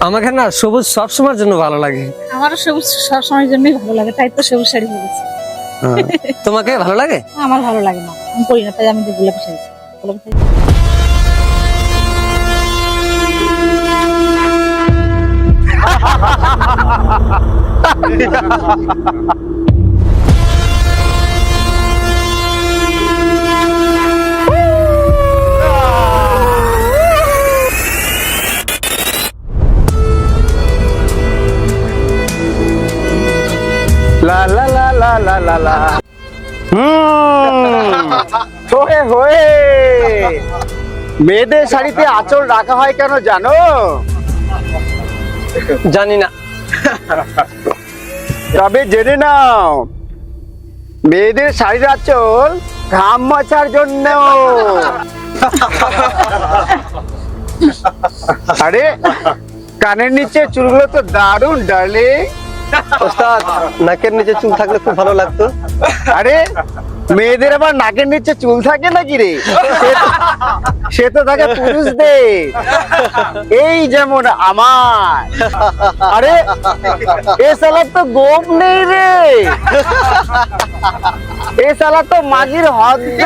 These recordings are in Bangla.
আমাকে না সবুজ সবসময়ের জন্য ভালো লাগে। আমারও সবুজ সবসময়ের জন্যই ভালো লাগে, তাই তো সবুজ শাড়ি পরেছি। তোমাকে ভালো লাগে? আমার ভালো লাগে না, আমি পরি না, তাই আমি যে গোলাপি শাড়ি গোলাপি শাড়ি। লা লা লা লা লা লা লা হয়ে হয়ে মেয়েদের শাড়িতে আঁচল রাখা হয় কেন জানো? জানি না। তবে জেনে নাও, মেয়েদের শাড়ির আঁচল ঘাম মোছার জন্য। আরে কানের নিচে চুলগুলো তো দারুণ ডার্লিং। ওস্তাদ, নাকের নিচে চুল থাকলে খুব ভালো লাগতো। আরে মেয়েদের আবার নাকের নিচে চুল থাকে নাকি রে? সে তো থাকে পুরুষদের, এই যেমন আমার। আরে এ শালার তো গোপ নেই রে, এ শালা তো মাগির হদ্দ।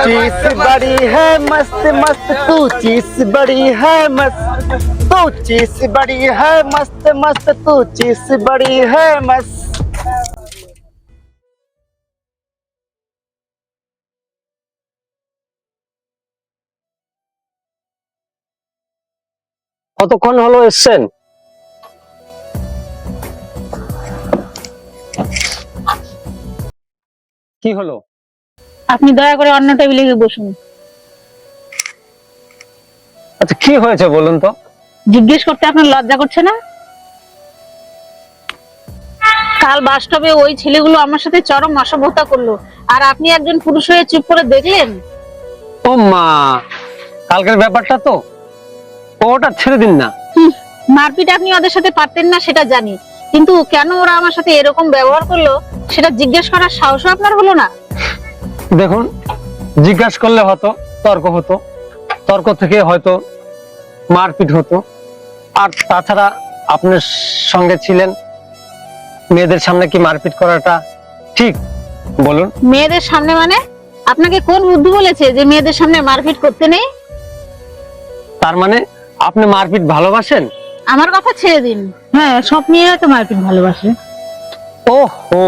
चीज बड़ी है मस्त मस्त, तू चीज बड़ी है मस्त, तू चीज बड़ी है मस्त मस्त, तू चीज बड़ी है मस्त। কতক্ষণ হলো এসছেন? কি হলো? আপনি দয়া করে অন্য টেবিলে গিয়ে বসুন। আচ্ছা, কি হয়েছে বলুন তো? জিজ্ঞেস করতে আপনার লজ্জা করছে না? কাল বাস্তবে ওই ছেলেগুলো আমার সাথে চরম অসভ্যতা করলো, আর আপনি একজন পুরুষ হয়ে চুপ করে দেখলেন। ও মা, কালকের ব্যাপারটা তো, ওটা ছেড়ে দিন না। মারপিট আপনি ওদের সাথে পারতেন না সেটা জানি, কিন্তু কেন ওরা আমার সাথে এরকম ব্যবহার করলো সেটা জিজ্ঞেস করার সাহসও আপনার হলো না? দেখুন, জিজ্ঞাসা করলে হতো, তর্ক হতো, তর্ক থেকে হয়তো মারপিট হতো। আর তাছাড়া আপনার সঙ্গে ছিলেন, মেয়েদের সামনে কি মারপিট করাটা ঠিক বলুন? মেয়েদের সামনে মানে? আপনাকে কোন বুদ্ধি বলেছে যে মেয়েদের সামনে মারপিট করতে নেই? তার মানে আপনি মারপিট ভালোবাসেন? আমার কথা ছেড়ে দিন, হ্যাঁ সব মেয়েরা তো মারপিট ভালোবাসে। ওহো,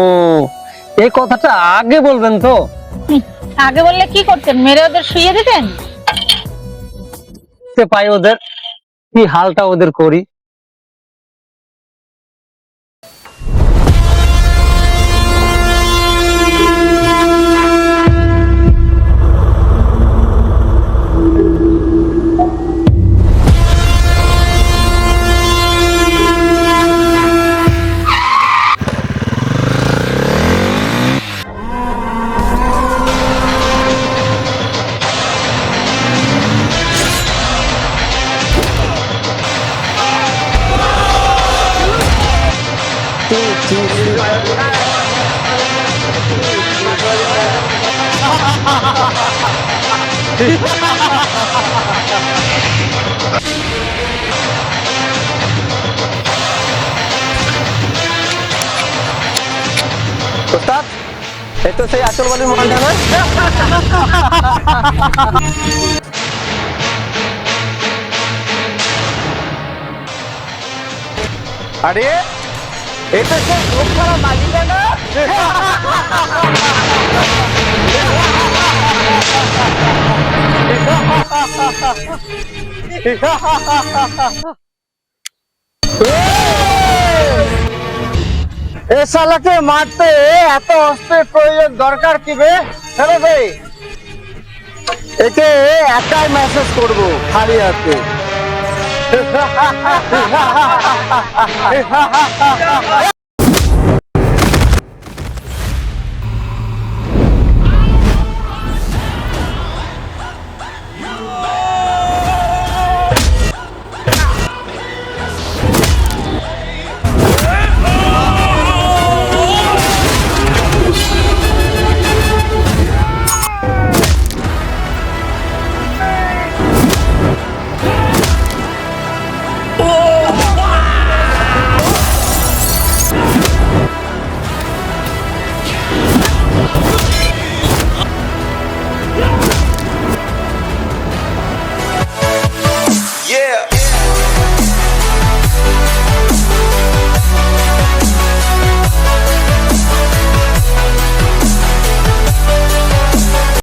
এই কথাটা আগে বলবেন তো। আগে বললে কি করতেন? মেরে ওদের শুইয়ে দিতেন? পাই ওদের কি হালটা ওদের করি। ওস্তাদ, এই তো সেই আচল বালির মালটা না? আরে এটা সে লোক ছাড়া মাগিটা না? এ শালাকে মারতে এত অস্ত্রের প্রয়োজন দরকার কি বে? চলো বে, একে একাই মেসেজ করবো খালি হাতে।